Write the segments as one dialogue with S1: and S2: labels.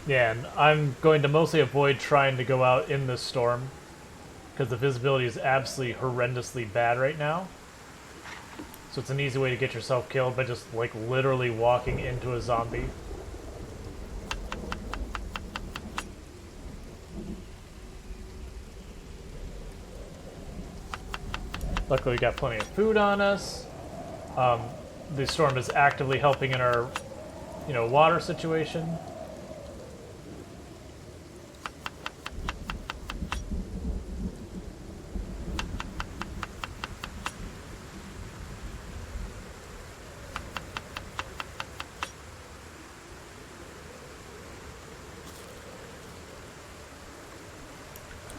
S1: Yeah, and I'm going to mostly avoid trying to go out in this storm because the visibility is absolutely horrendously bad right now. So it's an easy way to get yourself killed by just, like, literally walking into a zombie. Luckily, we got plenty of food on us. The storm is actively helping in our, water situation.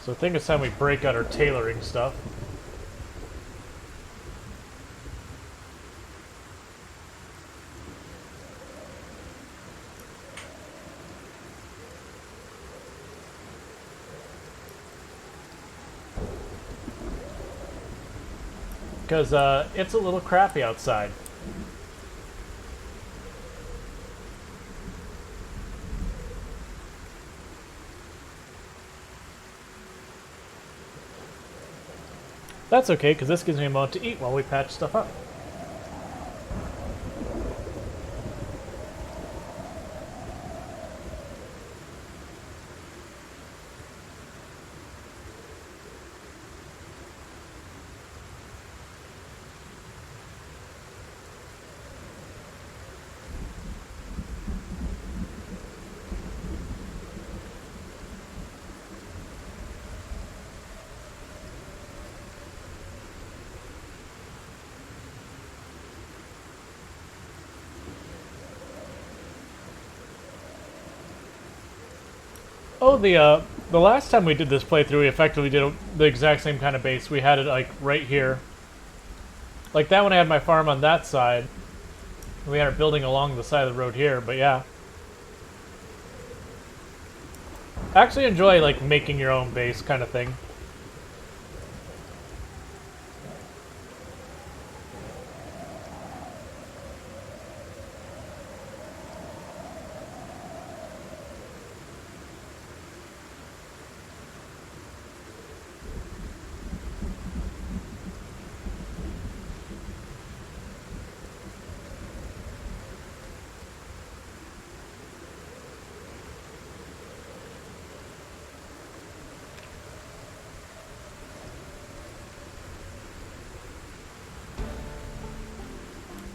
S1: So I think it's time we break out our tailoring stuff. Because it's a little crappy outside. That's okay, because this gives me a moment to eat while we patch stuff up. Oh, the last time we did this playthrough, we effectively did the exact same kind of base. We had it, like, right here. Like, that one I had my farm on that side. We had it building along the side of the road here, but yeah. I actually enjoy, like, making your own base kind of thing.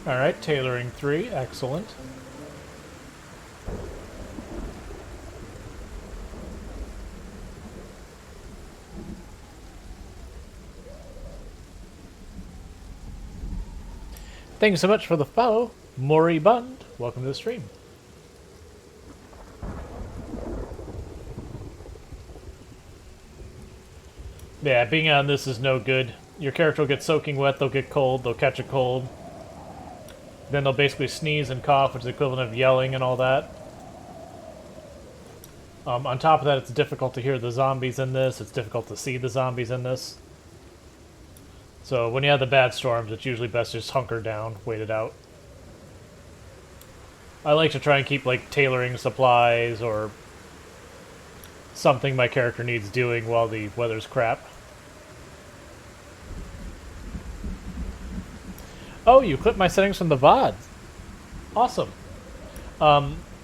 S1: Alright, tailoring 3, excellent. Thank you so much for the follow, Maury Bund. Welcome to the stream. Yeah, being on this is no good. Your character will get soaking wet, they'll get cold, they'll catch a cold. Then they'll basically sneeze and cough, which is the equivalent of yelling and all that. On top of that, it's difficult to hear the zombies in this. It's difficult to see the zombies in this. So when you have the bad storms, it's usually best to just hunker down, wait it out. I like to try and keep, like, tailoring supplies or something my character needs doing while the weather's crap. Oh, you clipped my settings from the VOD. Awesome.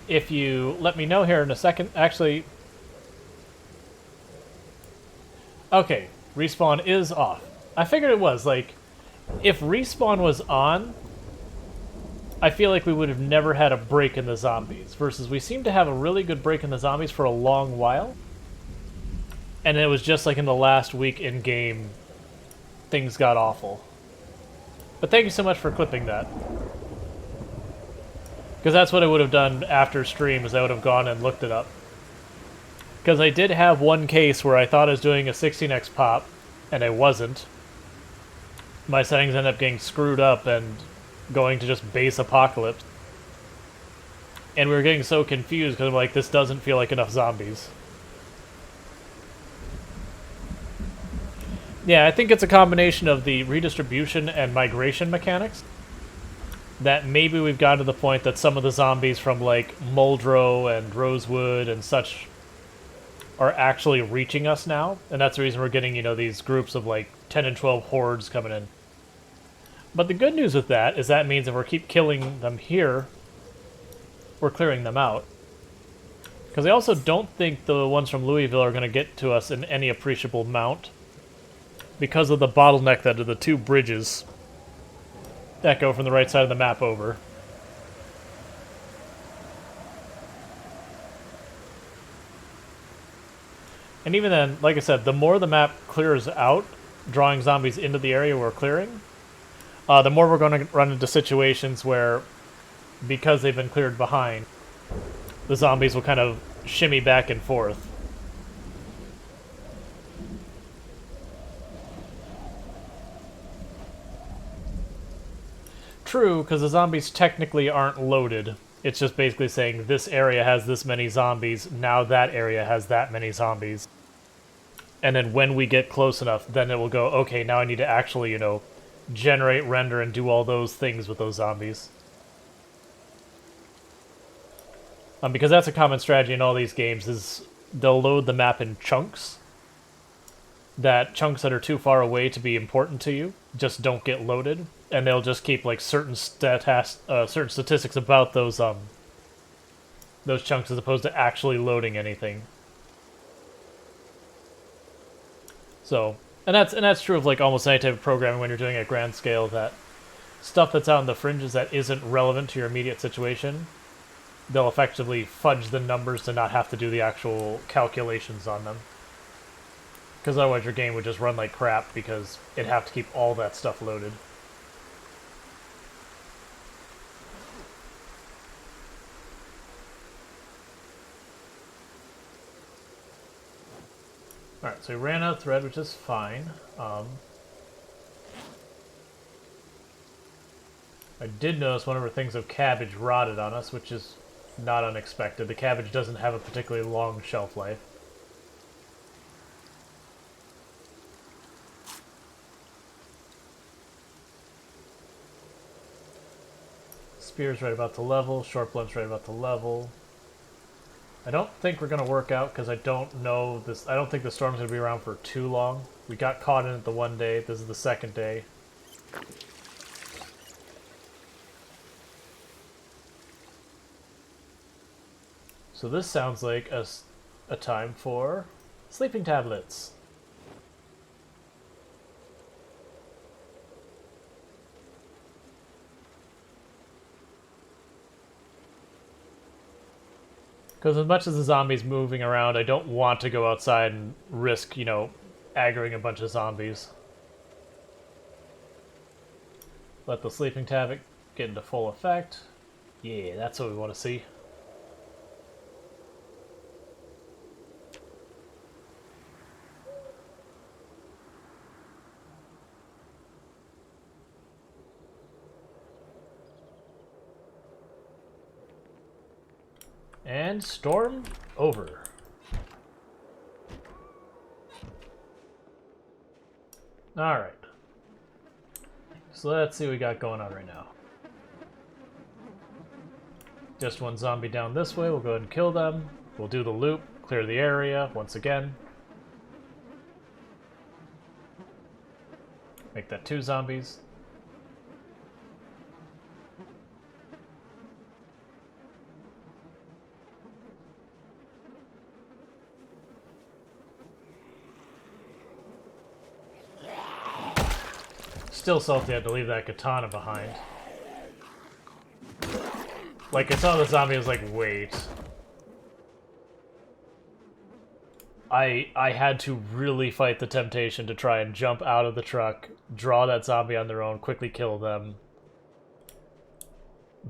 S1: If you let me know here in a second, actually... Okay, respawn is off. I figured it was, like, if respawn was on, I feel like we would have never had a break in the zombies, versus we seem to have a really good break in the zombies for a long while. And it was just like in the last week in-game, things got awful. But thank you so much for clipping that. Because that's what I would have done after stream, is I would have gone and looked it up. Because I did have one case where I thought I was doing a 16x pop, and I wasn't. My settings ended up getting screwed up and going to just base apocalypse. And we were getting so confused because I'm like, this doesn't feel like enough zombies. Yeah, I think it's a combination of the redistribution and migration mechanics. that maybe we've gotten to the point that some of the zombies from like Muldrow and Rosewood and such are actually reaching us now, and that's the reason we're getting, you know, these groups of like 10 and 12 hordes coming in. But the good news with that is that means if we keep killing them here, we're clearing them out. Because I also don't think the ones from Louisville are going to get to us in any appreciable amount because of the bottleneck that are the two bridges that go from the right side of the map over. And even then, like I said, the more the map clears out, drawing zombies into the area we're clearing, the more we're going to run into situations where, because they've been cleared behind, the zombies will kind of shimmy back and forth. True, because the zombies technically aren't loaded. It's just basically saying this area has this many zombies, now that area has that many zombies. And then when we get close enough, then it will go, okay, now I need to actually, you know, generate, render, and do all those things with those zombies. Because that's a common strategy in all these games, is they'll load the map in chunks. That chunks that are too far away to be important to you just don't get loaded, and they'll just keep like certain statistics about those chunks as opposed to actually loading anything. So, and that's true of like almost any type of programming when you're doing it at grand scale. That stuff that's out in the fringes that isn't relevant to your immediate situation, they'll effectively fudge the numbers to not have to do the actual calculations on them. Because otherwise your game would just run like crap because it'd have to keep all that stuff loaded. Alright, so we ran out of thread, which is fine. I did notice one of our things of cabbage rotted on us, which is not unexpected. The cabbage doesn't have a particularly long shelf life. Spear's right about the level, short blunt's right about the level. I don't think we're going to work out because I don't know this. I don't think the storm's going to be around for too long. We got caught in it the one day. This is the second day. So this sounds like a time for sleeping tablets. Because as much as the zombie's moving around, I don't want to go outside and risk, you know, aggroing a bunch of zombies. Let the sleeping tablet get into full effect. Yeah, that's what we want to see. And storm over. Alright. So let's see what we got going on right now. Just one zombie down this way. We'll go ahead and kill them. We'll do the loop, clear the area once again. Make that 2 zombies. Still salty I had to leave that katana behind. Like, I saw the zombie, I was like, wait. I had to really fight the temptation to try and jump out of the truck, draw that zombie on their own, quickly kill them.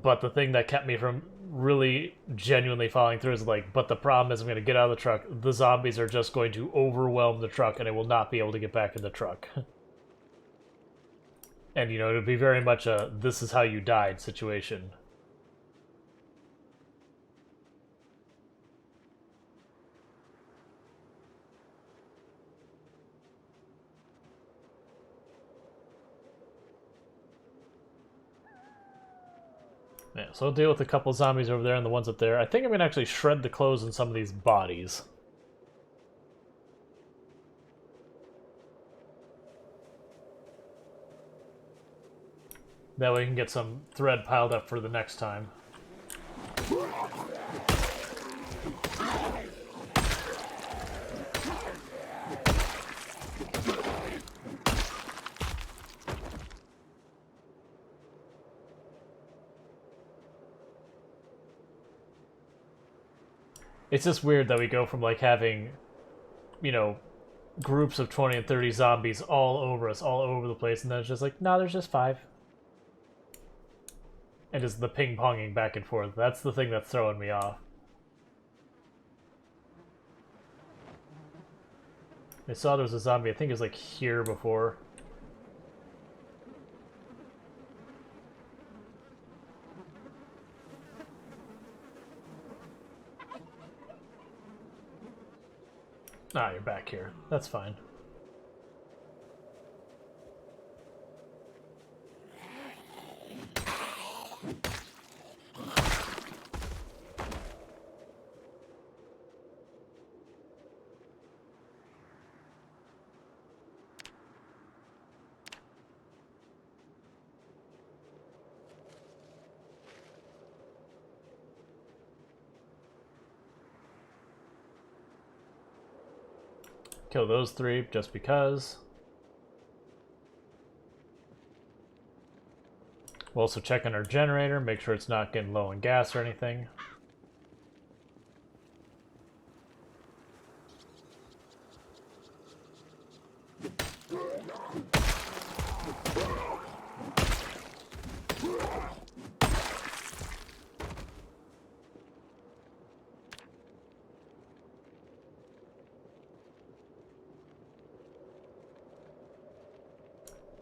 S1: But the thing that kept me from really genuinely following through is like, but the problem is I'm going to get out of the truck, the zombies are just going to overwhelm the truck and I will not be able to get back in the truck. And, you know, it would be very much a this is how you died situation. Yeah, so I'll deal with a couple zombies over there and the ones up there. I think I'm going to actually shred the clothes in some of these bodies. That way we can get some thread piled up for the next time. It's just weird that we go from, like, having, you know, groups of 20 and 30 zombies all over us, all over the place, and then it's just like, no, there's just 5. And just the ping-ponging back and forth. That's the thing that's throwing me off. I saw there was a zombie, I think it was, like, here before. Ah, you're back here. That's fine. Kill those 3 just because. We'll also check on our generator, make sure it's not getting low on gas or anything.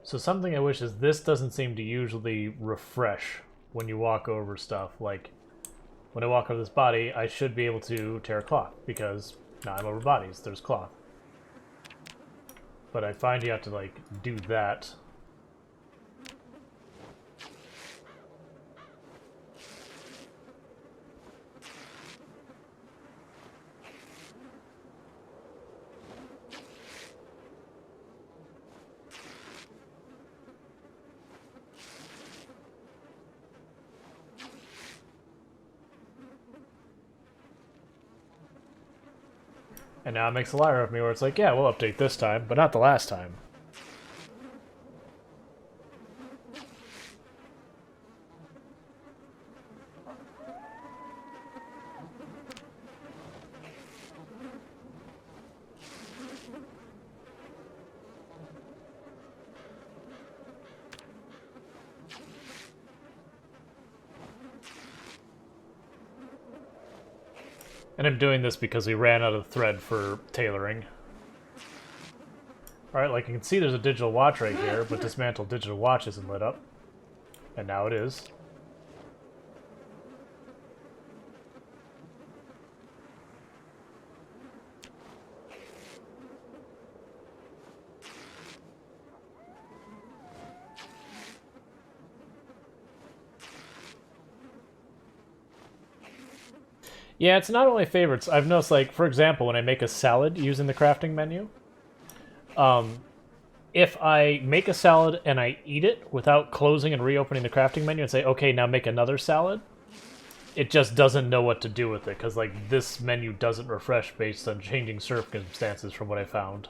S1: So something I wish is this doesn't seem to usually refresh when you walk over stuff. Like, when I walk over this body, I should be able to tear cloth, because now I'm over bodies, there's cloth. But I find you have to, like, do that. And now it makes a liar of me where it's like, yeah, we'll update this time, but not the last time. And I'm doing this because we ran out of thread for tailoring. Alright, like you can see there's a digital watch right here, but dismantle digital watch isn't lit up. And now it is. Yeah, it's not only favorites. I've noticed, like, for example, when I make a salad using the crafting menu, if I make a salad and I eat it without closing and reopening the crafting menu and say, okay, now make another salad, it just doesn't know what to do with it, because, like, this menu doesn't refresh based on changing circumstances from what I found.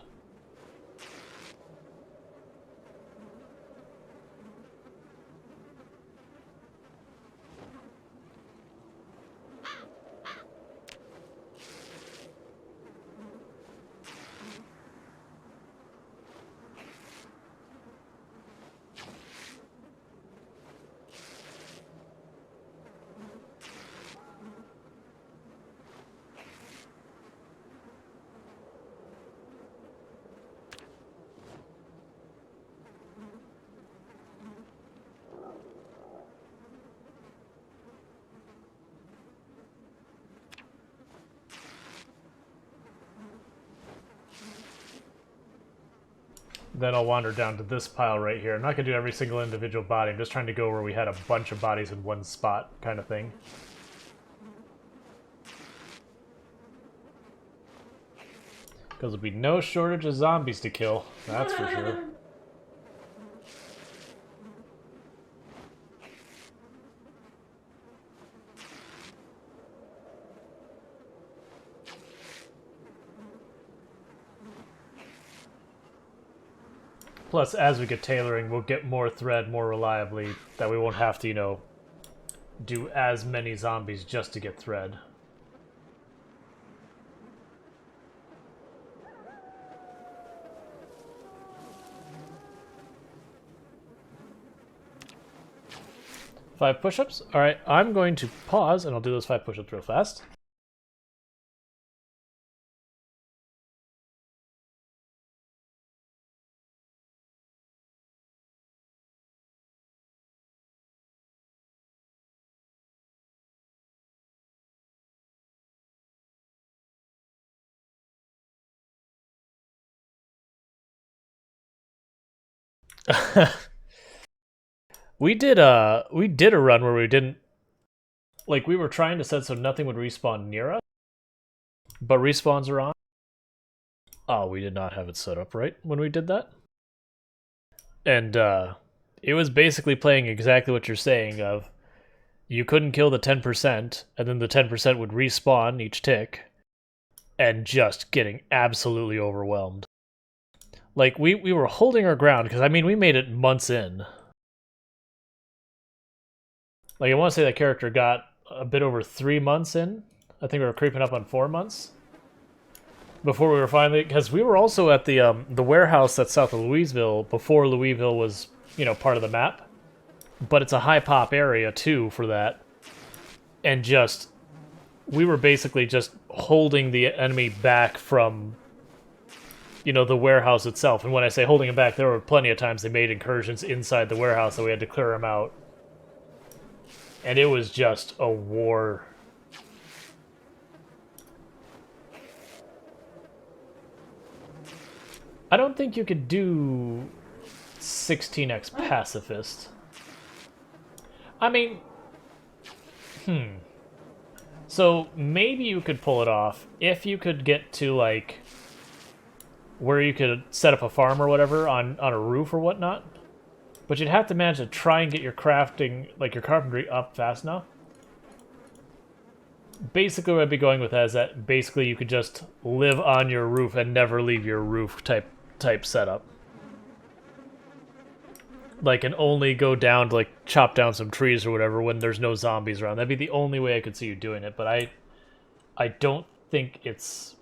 S1: Then I'll wander down to this pile right here. I'm not going to do every single individual body. I'm just trying to go where we had a bunch of bodies in one spot kind of thing. Because there'll be no shortage of zombies to kill. That's for sure. Plus, as we get tailoring, we'll get more thread more reliably, that we won't have to, you know, do as many zombies just to get thread. Five push-ups? Alright, I'm going to pause, and I'll do those 5 push-ups real fast. we did a run where we didn't, like, we were trying to set so nothing would respawn near us, but respawns are on. Oh, we did not have it set up right when we did that. And it was basically playing exactly what you're saying of you couldn't kill the 10%, and then the 10% would respawn each tick, and just getting absolutely overwhelmed. Like, we were holding our ground, because, I mean, we made it months in. Like, I want to say that character got a bit over 3 months in. I think we were creeping up on 4 months. Before we were finally... Because we were also at the warehouse that's south of Louisville, before Louisville was, you know, part of the map. But it's a high-pop area, too, for that. And just... We were basically just holding the enemy back from, you know, the warehouse itself. And when I say holding them back, there were plenty of times they made incursions inside the warehouse, so we had to clear them out. And it was just a war. I don't think you could do 16x pacifist. I mean, So maybe you could pull it off if you could get to, like, where you could set up a farm or whatever on a roof or whatnot. But you'd have to manage to try and get your crafting, like your carpentry, up fast enough. Basically what I'd be going with that is that basically you could just live on your roof and never leave your roof type setup. Like, and only go down to, like, chop down some trees or whatever when there's no zombies around. That'd be the only way I could see you doing it, but I don't think it's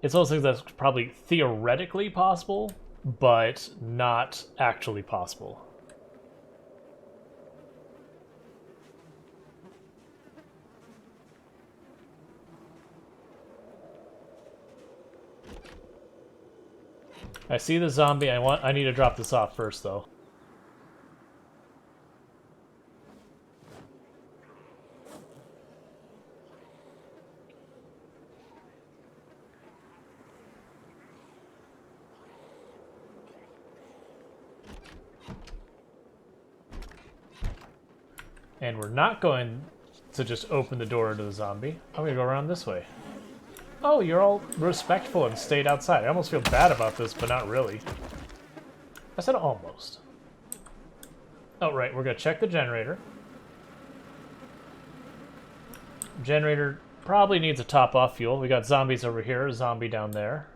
S1: one of those things that's probably theoretically possible, but not actually possible. I see the zombie. I need to drop this off first, though. And we're not going to just open the door into the zombie. I'm gonna go around this way. Oh, you're all respectful and stayed outside. I almost feel bad about this, but not really. I said almost. Oh, right, we're gonna check the generator. Generator probably needs a top-off fuel. We got zombies over here, a zombie down there.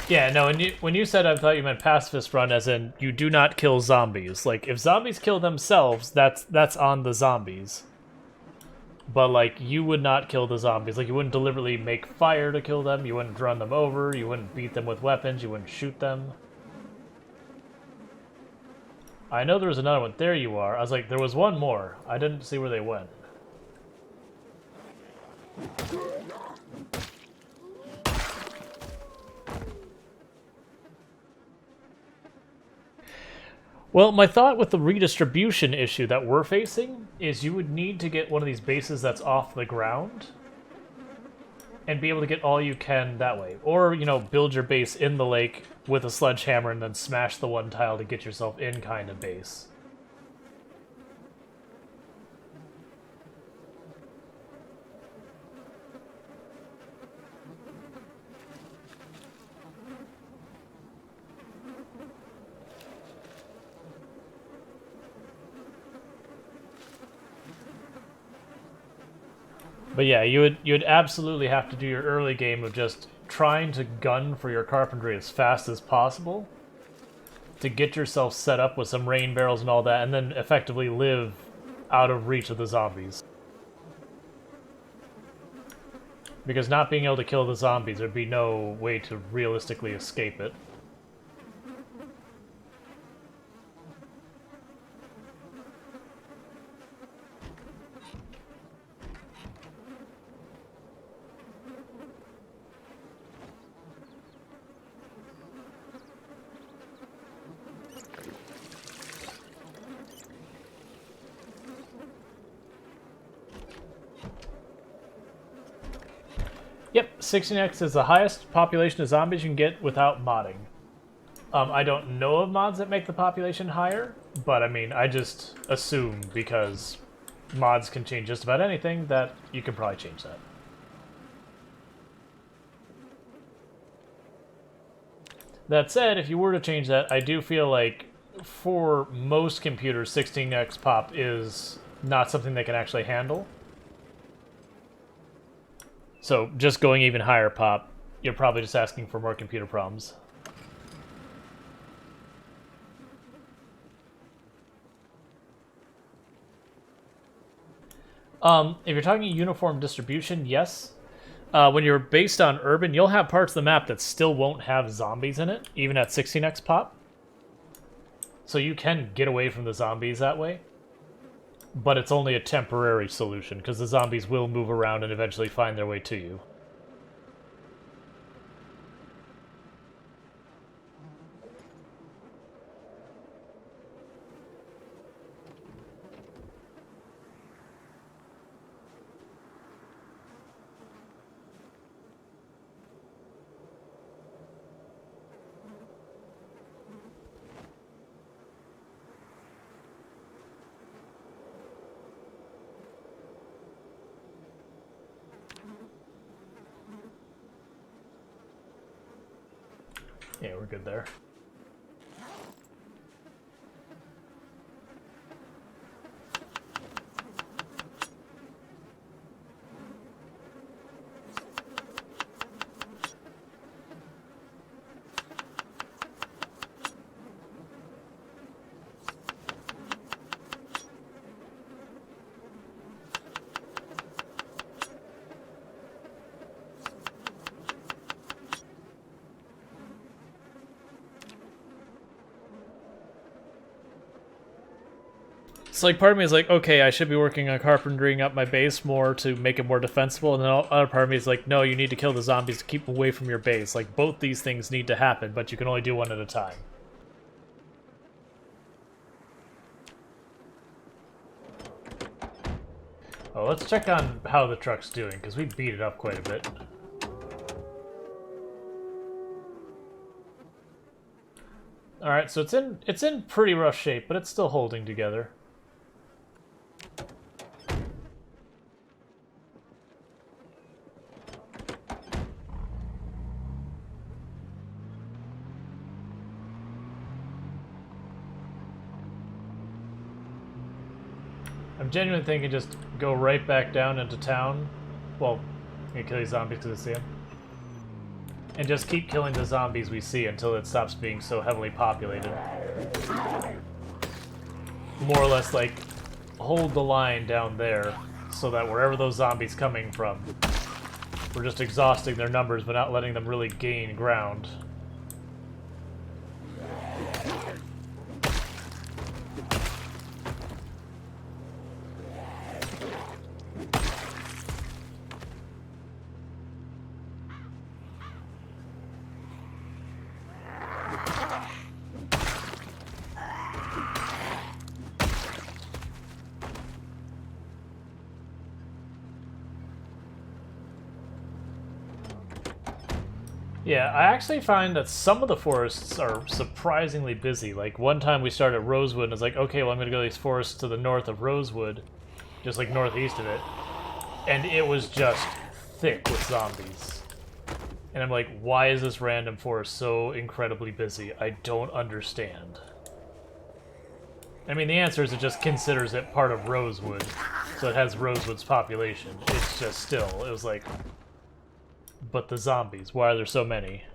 S1: Yeah, no, when you said I thought you meant pacifist run as in you do not kill zombies. Like, if zombies kill themselves, that's on the zombies. But, like, you would not kill the zombies. Like, you wouldn't deliberately make fire to kill them, you wouldn't run them over, you wouldn't beat them with weapons, you wouldn't shoot them. I know there was another one. There you are. I was like, there was one more. I didn't see where they went. Well, my thought with the redistribution issue that we're facing is you would need to get one of these bases that's off the ground and be able to get all you can that way. Or, you know, build your base in the lake with a sledgehammer and then smash the one tile to get yourself in kind of base. But yeah, you'd absolutely have to do your early game of just trying to gun for your carpentry as fast as possible to get yourself set up with some rain barrels and all that, and then effectively live out of reach of the zombies. Because not being able to kill the zombies, there'd be no way to realistically escape it. Yep, 16x is the highest population of zombies you can get without modding. I don't know of mods that make the population higher, but I mean, I just assume because mods can change just about anything that you can probably change that. That said, if you were to change that, I do feel like for most computers, 16x pop is not something they can actually handle. So just going even higher pop, you're probably just asking for more computer problems. If you're talking uniform distribution, yes. When you're based on urban, you'll have parts of the map that still won't have zombies in it, even at 16x pop. So you can get away from the zombies that way. But it's only a temporary solution, because the zombies will move around and eventually find their way to you. Yeah, we're good there. It's like part of me is like, okay, I should be working on carpentering up my base more to make it more defensible, and then other part of me is like, no, you need to kill the zombies to keep away from your base. Like, both these things need to happen, but you can only do one at a time. Oh, let's check on how the truck's doing, because we beat it up quite a bit. Alright, so it's in pretty rough shape, but it's still holding together. I'm genuinely thinking just go right back down into town. Well, I'm gonna kill these zombies because I see them. And just keep killing the zombies we see until it stops being so heavily populated. More or less, like, hold the line down there so that wherever those zombies coming from, we're just exhausting their numbers but not letting them really gain ground. Yeah, I actually find that some of the forests are surprisingly busy. Like, one time we started at Rosewood, and it's like, okay, well, I'm going to go to these forests to the north of Rosewood, just like northeast of it, and it was just thick with zombies. And I'm like, why is this random forest so incredibly busy? I don't understand. I mean, the answer is it just considers it part of Rosewood, so it has Rosewood's population. It's just still, it was like, but the zombies, why are there so many?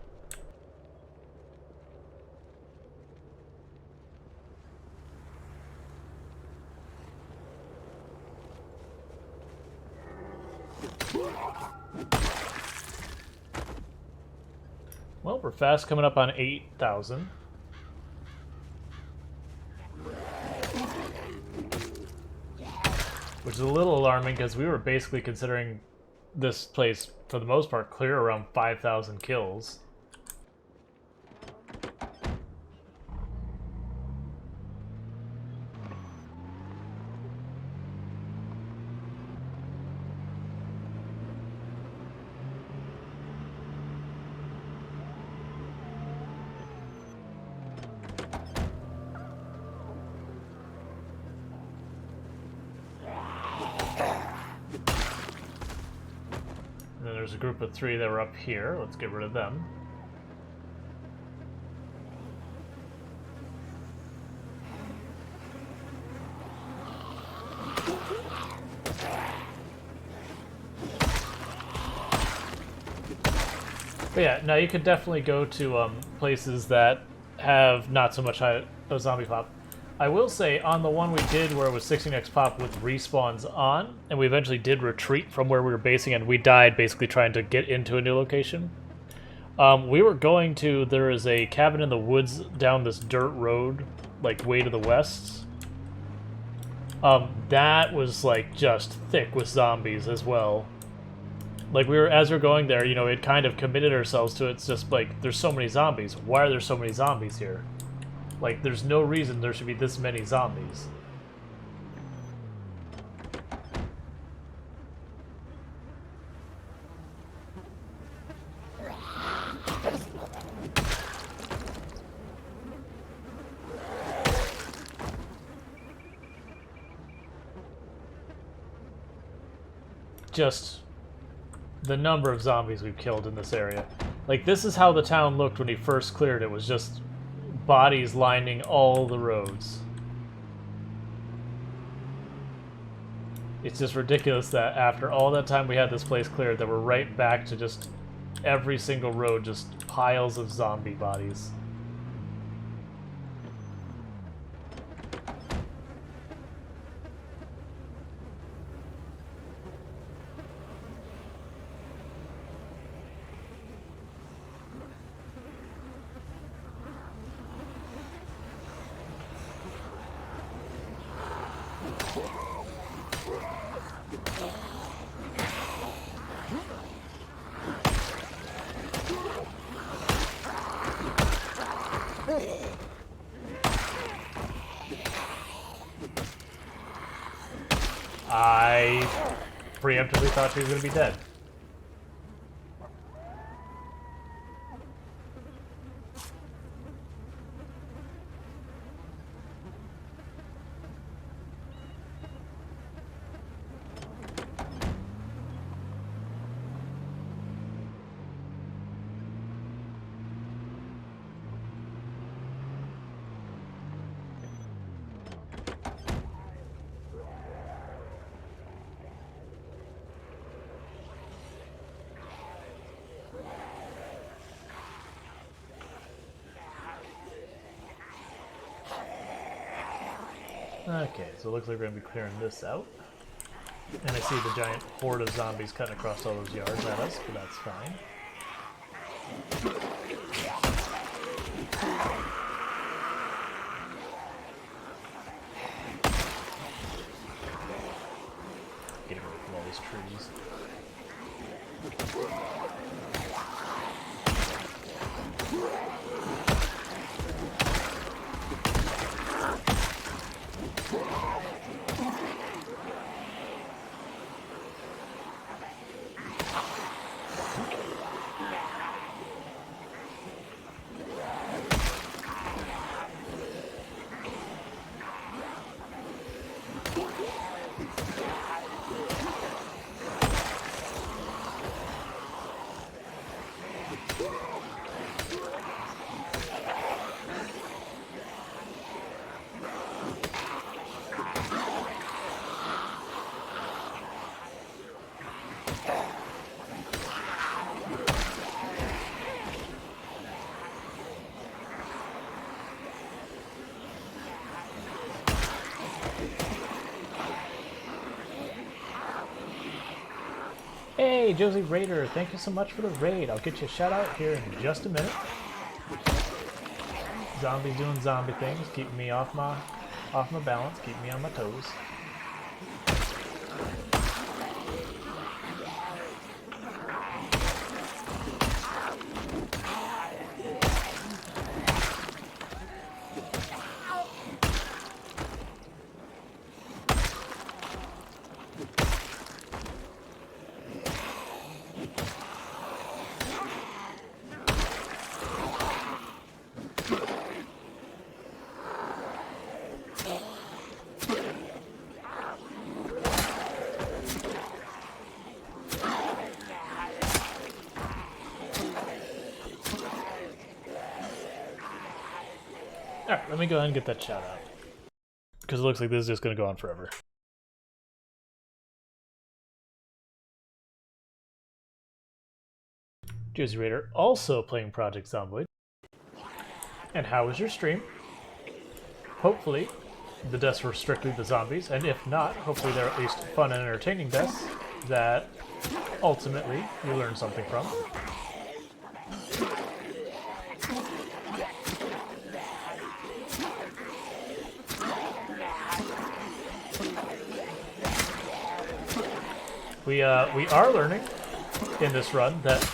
S1: Well, we're fast coming up on 8,000. Which is a little alarming because we were basically considering this place, for the most part, clear around 5,000 kills. And then there's a group of 3 that were up here. Let's get rid of them. But yeah, now you could definitely go to places that have not so much high zombie pop. I will say, on the one we did where it was 16x pop with respawns on, and we eventually did retreat from where we were basing, and we died basically trying to get into a new location. We were going to, there is a cabin in the woods down this dirt road, like way to the west. That was like just thick with zombies as well. Like, as we were going there, you know, it kind of committed ourselves to it. It's just like, there's so many zombies. Why are there so many zombies here? Like, there's no reason there should be this many zombies. Just the number of zombies we've killed in this area. Like, this is how the town looked when he first cleared it, was just bodies lining all the roads. It's just ridiculous that after all that time we had this place cleared, that we're right back to just every single road, just piles of zombie bodies. I preemptively thought she was going to be dead. Okay, so it looks like we're going to be clearing this out. And I see the giant horde of zombies cutting across all those yards at us, but that's fine. Get away from all these trees. Yay, Josie Raider, thank you so much for the raid. I'll get you a shout out here in just a minute. Zombies doing zombie things, keeping me off my balance, keeping me on my toes. Alright, let me go ahead and get that shout out. Because it looks like this is just going to go on forever. Josie Raider also playing Project Zomboid. And how was your stream? Hopefully, the deaths were strictly the zombies, and if not, hopefully they're at least fun and entertaining deaths that ultimately you learn something from. We are learning in this run that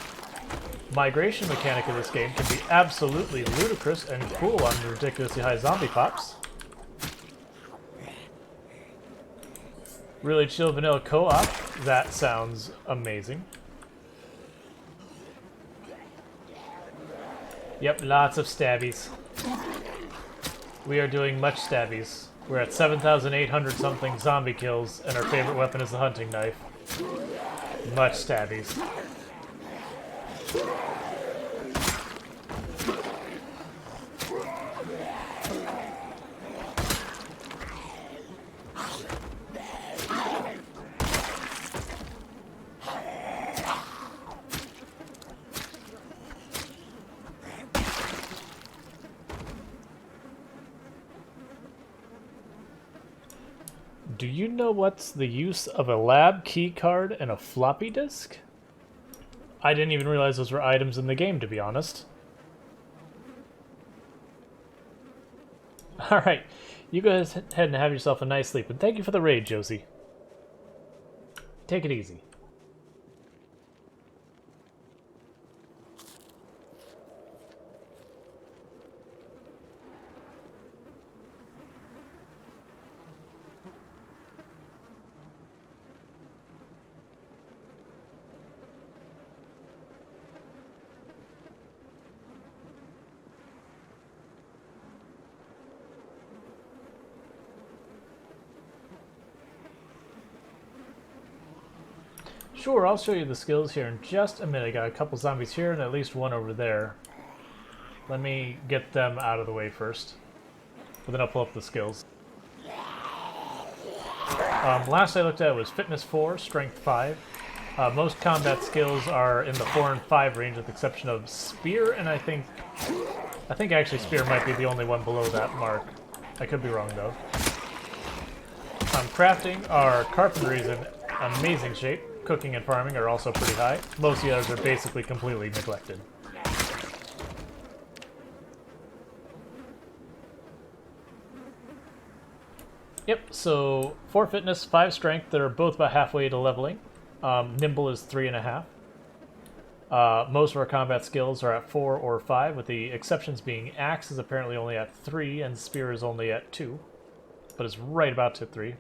S1: migration mechanic of this game can be absolutely ludicrous and cool on ridiculously high zombie pops. Really chill vanilla co-op, that sounds amazing. Yep, lots of stabbies. We are doing much stabbies. We're at 7,800 something zombie kills, and our favorite weapon is the hunting knife. Much stabbies. Do you know what's the use of a lab key card and a floppy disk? I didn't even realize those were items in the game, to be honest. Alright, you go ahead and have yourself a nice sleep, and thank you for the raid, Josie. Take it easy. Sure, I'll show you the skills here in just a minute. I got a couple zombies here and at least one over there. Let me get them out of the way first. But then I'll pull up the skills. Last I looked at it was Fitness 4, Strength 5. Most combat skills are in the 4 and 5 range with the exception of Spear, and I think actually Spear might be the only one below that mark. I could be wrong though. Crafting, our carpentry is in amazing shape. Cooking and farming are also pretty high. Most of the others are basically completely neglected. Yep, so 4 fitness, 5 strength, they're both about halfway to leveling. Nimble is 3.5. Most of our combat skills are at 4 or 5, with the exceptions being Axe is apparently only at 3, and Spear is only at 2. But it's right about to 3.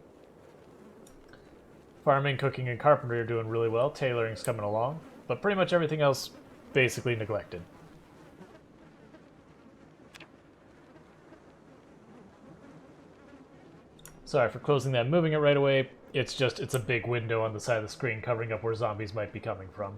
S1: Farming, cooking, and carpentry are doing really well. Tailoring's coming along. But pretty much everything else, basically neglected. Sorry for closing that, moving it right away. It's a big window on the side of the screen covering up where zombies might be coming from.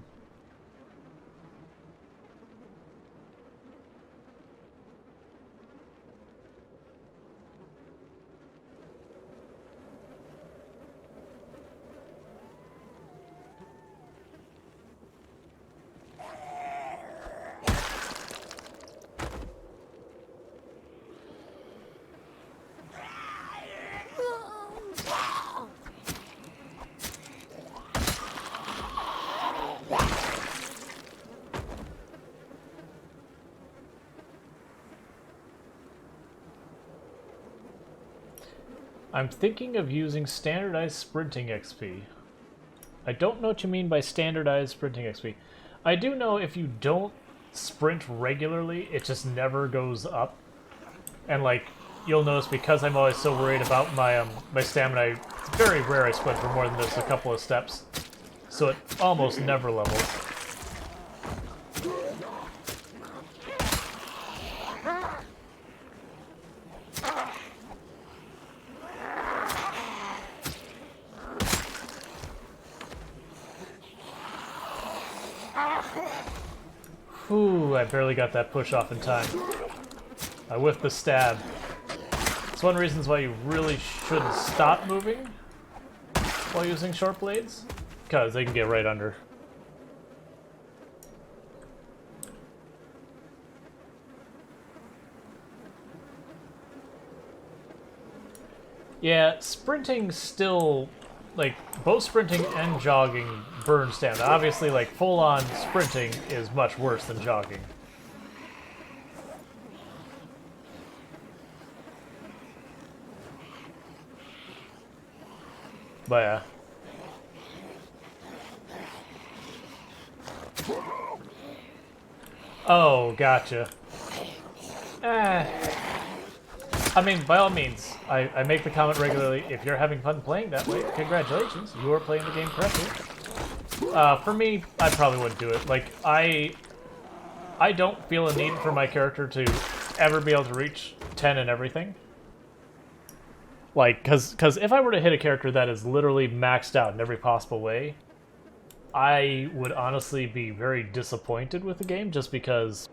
S1: I'm thinking of using standardized sprinting XP. I don't know what you mean by standardized sprinting XP. I do know if you don't sprint regularly, it just never goes up. And like, you'll notice because I'm always so worried about my stamina, it's very rare I sprint for more than just a couple of steps. So it almost never levels. Ooh, I barely got that push off in time. I whiffed the stab. It's one of the reasons why you really shouldn't stop moving while using short blades, because they can get right under. Yeah, sprinting still, like, both sprinting and jogging burn stamina. Obviously, like, full-on sprinting is much worse than jogging. But yeah. Oh, gotcha. I mean, by all means, I make the comment regularly, if you're having fun playing that way, congratulations, you are playing the game correctly. For me, I probably wouldn't do it. Like, I don't feel a need for my character to ever be able to reach 10 and everything. Like, because if I were to hit a character that is literally maxed out in every possible way, I would honestly be very disappointed with the game, just because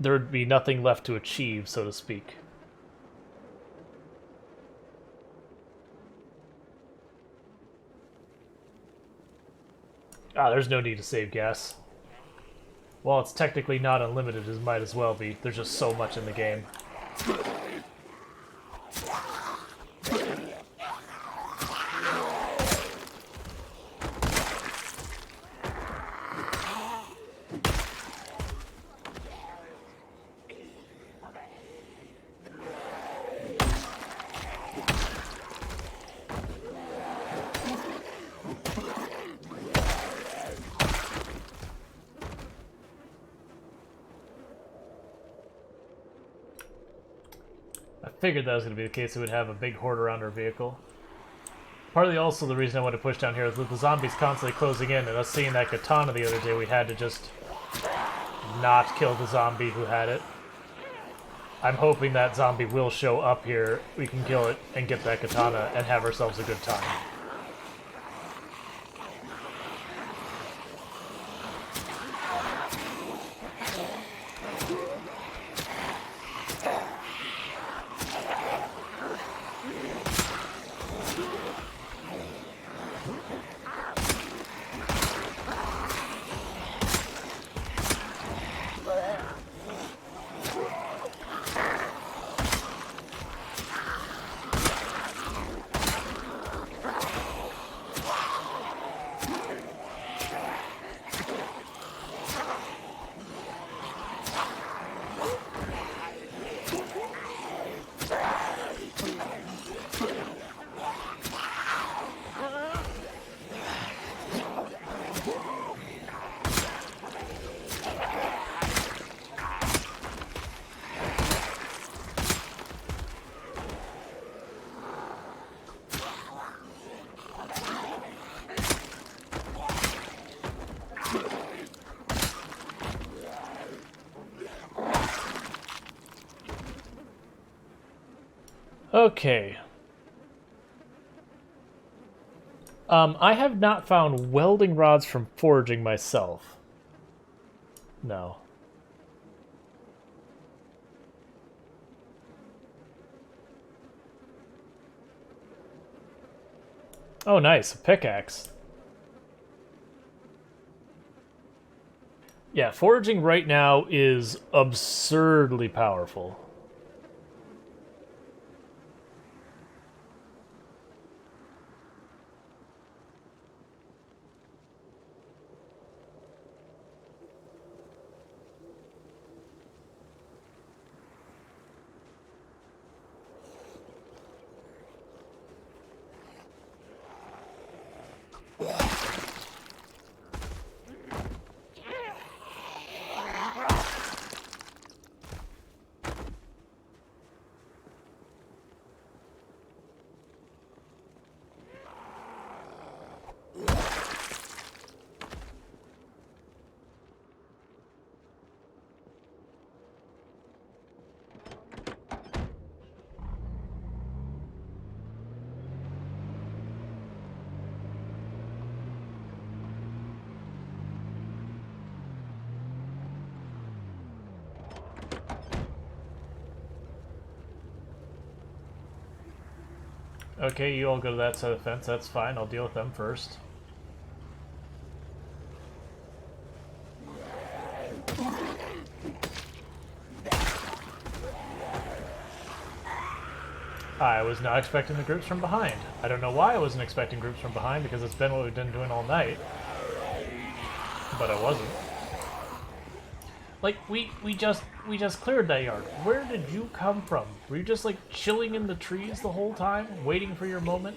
S1: there would be nothing left to achieve, so to speak. Ah, there's no need to save gas. Well, it's technically not unlimited, it might as well be. There's just so much in the game. I figured that was going to be the case. It would have a big horde around our vehicle. Partly also the reason I wanted to push down here is with the zombies constantly closing in, and us seeing that katana the other day, we had to just not kill the zombie who had it. I'm hoping that zombie will show up here, we can kill it and get that katana and have ourselves a good time. Okay. I have not found welding rods from forging myself. No. Oh, nice. A pickaxe. Yeah, foraging right now is absurdly powerful. Okay, you all go to that side of the fence. That's fine. I'll deal with them first. I was not expecting the groups from behind. I don't know why I wasn't expecting groups from behind, because it's been what we've been doing all night. But I wasn't. Like, we just cleared that yard. Where did you come from? Were you just, like, chilling in the trees the whole time, waiting for your moment?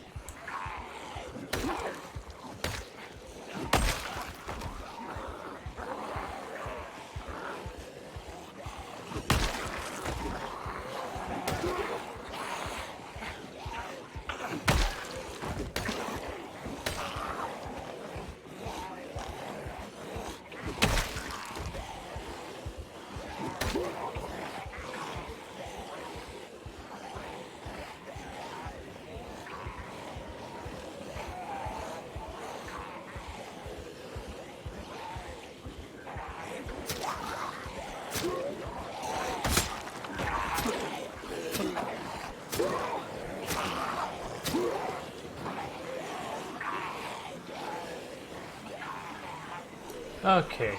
S1: Okay.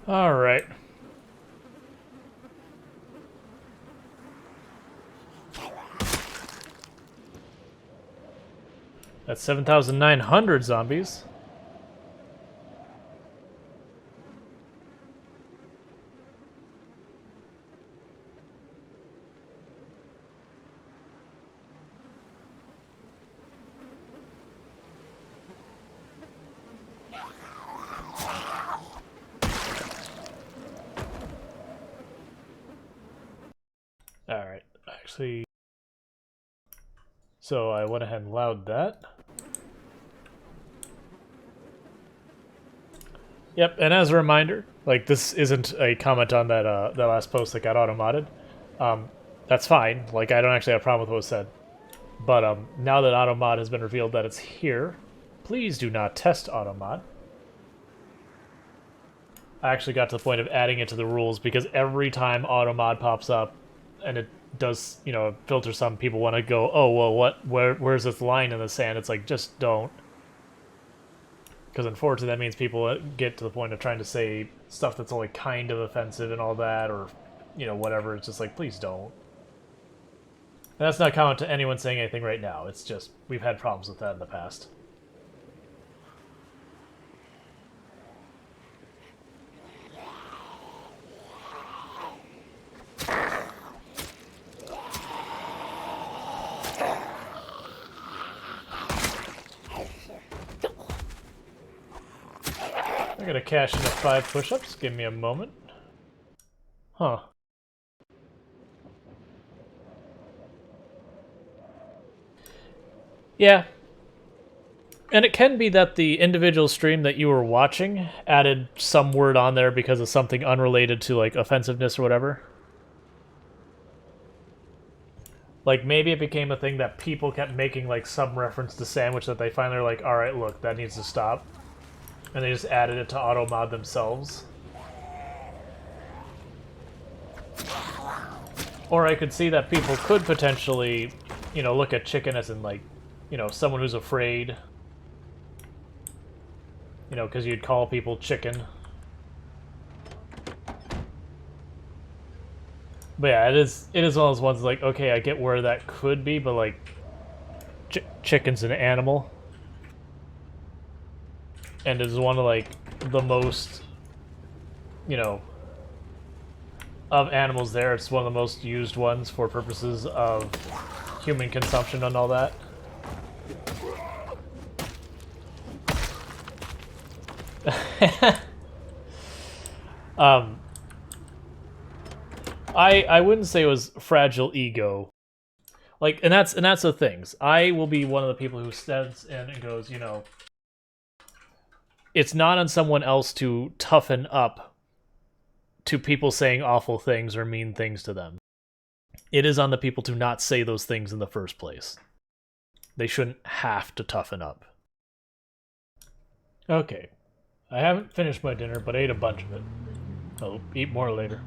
S1: All right. That's 7,900 zombies. Alright, actually... So I went ahead and allowed that. Yep, and as a reminder, like, this isn't a comment on that that last post that got auto-modded. That's fine, like, I don't actually have a problem with what was said. But now that auto-mod has been revealed that it's here, please do not test auto-mod. I actually got to the point of adding it to the rules, because every time auto-mod pops up, and it does, you know, filter some, people want to go, oh, well, where's this line in the sand? It's like, just don't. Because unfortunately that means people get to the point of trying to say stuff that's only kind of offensive and all that, or, you know, whatever. It's just like, please don't. And that's not comment to anyone saying anything right now. It's just, we've had problems with that in the past. gonna cash in at 5 push-ups. Give me a moment. Huh. Yeah. And it can be that the individual stream that you were watching added some word on there because of something unrelated to, like, offensiveness or whatever. Like, maybe it became a thing that people kept making, like, some reference to sandwich that they finally were like, alright, look, that needs to stop. And they just added it to auto-mod themselves. Or I could see that people could potentially, you know, look at chicken as in, like, you know, someone who's afraid. You know, because you'd call people chicken. But yeah, it is one of those ones like, okay, I get where that could be, but like, chicken's an animal. And is one of, like, the most, you know, of animals there, it's one of the most used ones for purposes of human consumption and all that. I wouldn't say it was fragile ego. Like, and that's the things. I will be one of the people who stands in and goes, you know, it's not on someone else to toughen up to people saying awful things or mean things to them. It is on the people to not say those things in the first place. They shouldn't have to toughen up. Okay. I haven't finished my dinner, but I ate a bunch of it. I'll eat more later.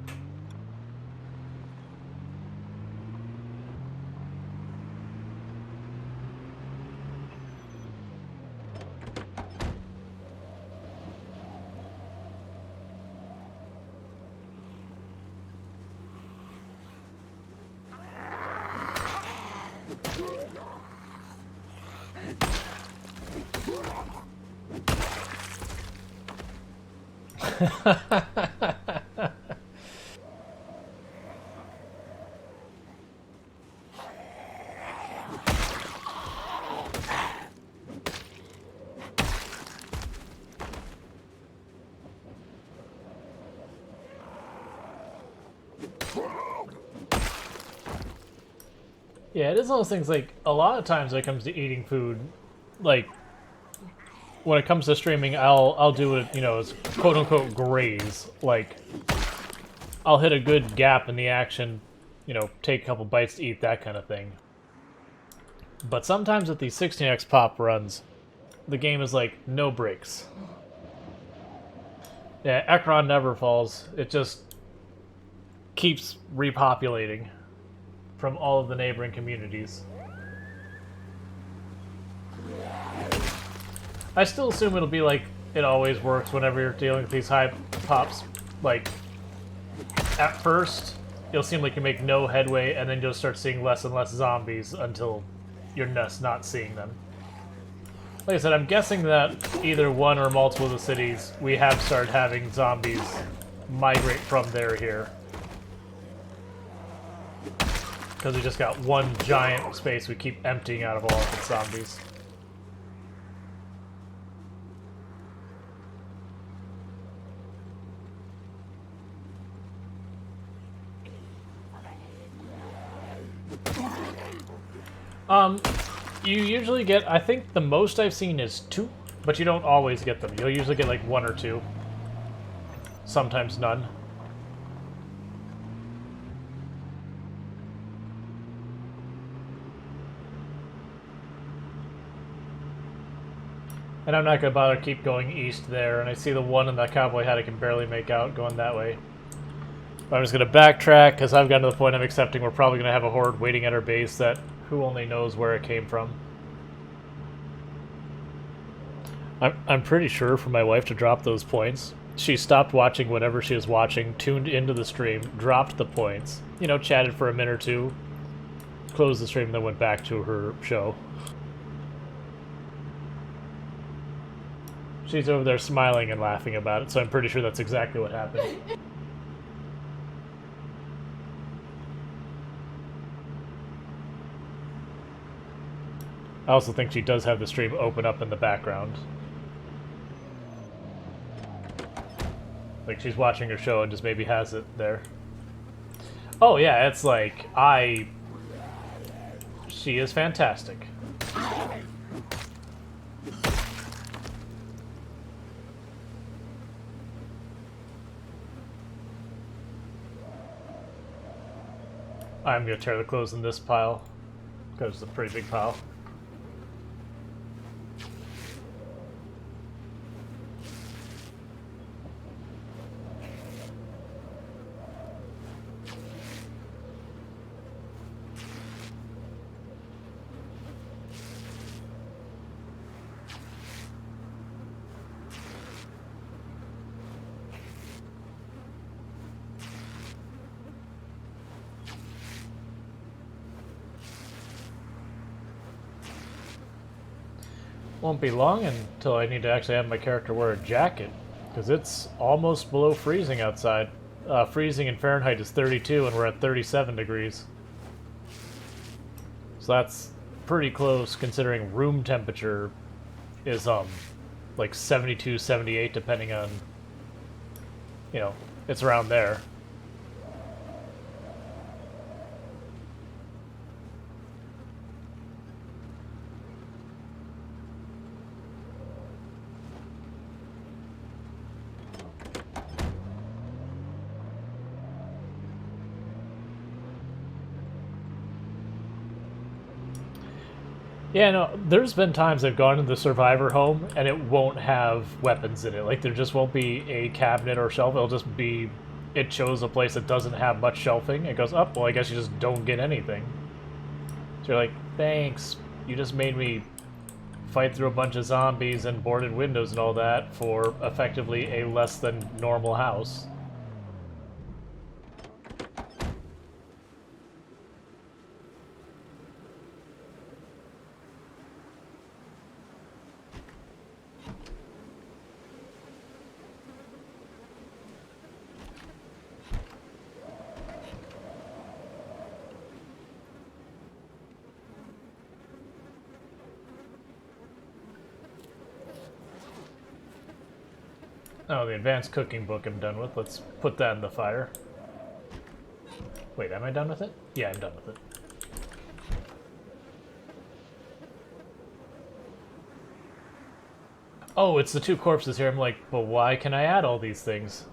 S1: Yeah, it is one of those things, like, a lot of times when it comes to eating food, like, when it comes to streaming, I'll do it, you know, as quote-unquote graze. Like, I'll hit a good gap in the action, you know, take a couple bites to eat, that kind of thing. But sometimes with these 16x pop runs, the game is like, no breaks. Yeah, Ekron never falls. It just keeps repopulating from all of the neighboring communities. I still assume it'll be like it always works whenever you're dealing with these high pops. Like, at first, it'll seem like you make no headway, and then you'll start seeing less and less zombies until you're just not seeing them. Like I said, I'm guessing that either one or multiple of the cities, we have started having zombies migrate from there here. Because we just got one giant space we keep emptying out of all of its zombies. You usually get, I think the most I've seen is 2, but you don't always get them. You'll usually get like 1 or 2. Sometimes none. And I'm not going to bother to keep going east there, and I see the one in that cowboy hat I can barely make out going that way. But I'm just going to backtrack, because I've gotten to the point I'm accepting we're probably going to have a horde waiting at our base that who only knows where it came from. I'm pretty sure for my wife to drop those points, she stopped watching whatever she was watching, tuned into the stream, dropped the points, you know, chatted for a minute or two, closed the stream, and then went back to her show. She's over there smiling and laughing about it, so I'm pretty sure that's exactly what happened. I also think she does have the stream open up in the background. Like she's watching her show and just maybe has it there. Oh yeah, it's like she is fantastic. I'm gonna tear the clothes in this pile because it's a pretty big pile. Won't be long until I need to actually have my character wear a jacket, because it's almost below freezing outside. Freezing in Fahrenheit is 32, and we're at 37 degrees. So that's pretty close, considering room temperature is, like 72, 78, depending on, you know, it's around there. Yeah, no, there's been times I've gone into the survivor home and it won't have weapons in it. Like, there just won't be a cabinet or shelf. It'll just be, it shows a place that doesn't have much shelving. It goes, oh, well, I guess you just don't get anything. So you're like, thanks. You just made me fight through a bunch of zombies and boarded windows and all that for effectively a less than normal house. Oh, the advanced cooking book I'm done with. Let's put that in the fire. Wait, am I done with it? Yeah, I'm done with it. Oh, it's the two corpses here. I'm like, but why can I add all these things?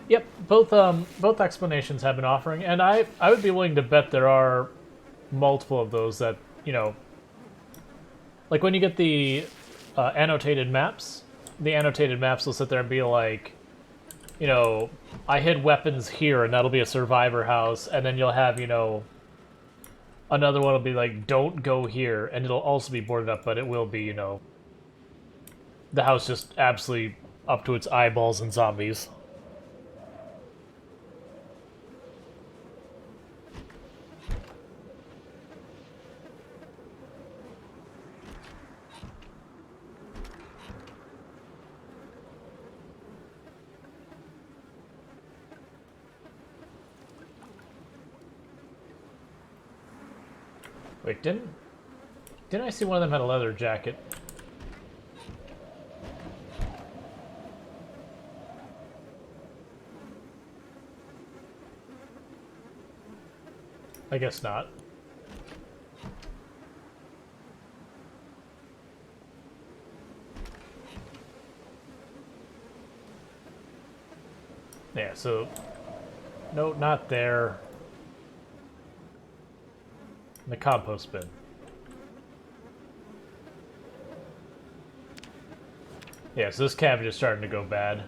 S1: Yep, both explanations have been offering, and I would be willing to bet there are multiple of those that, you know, like when you get the annotated maps, the annotated maps will sit there and be like, you know, I hid weapons here, and that'll be a survivor house, and then you'll have, you know, another one will be like, don't go here, and it'll also be boarded up, but it will be, you know, the house just absolutely up to its eyeballs in zombies. Wait, didn't I see one of them had a leather jacket? I guess not. Yeah, so no, not there. The compost bin. Yeah, so this cabbage is starting to go bad.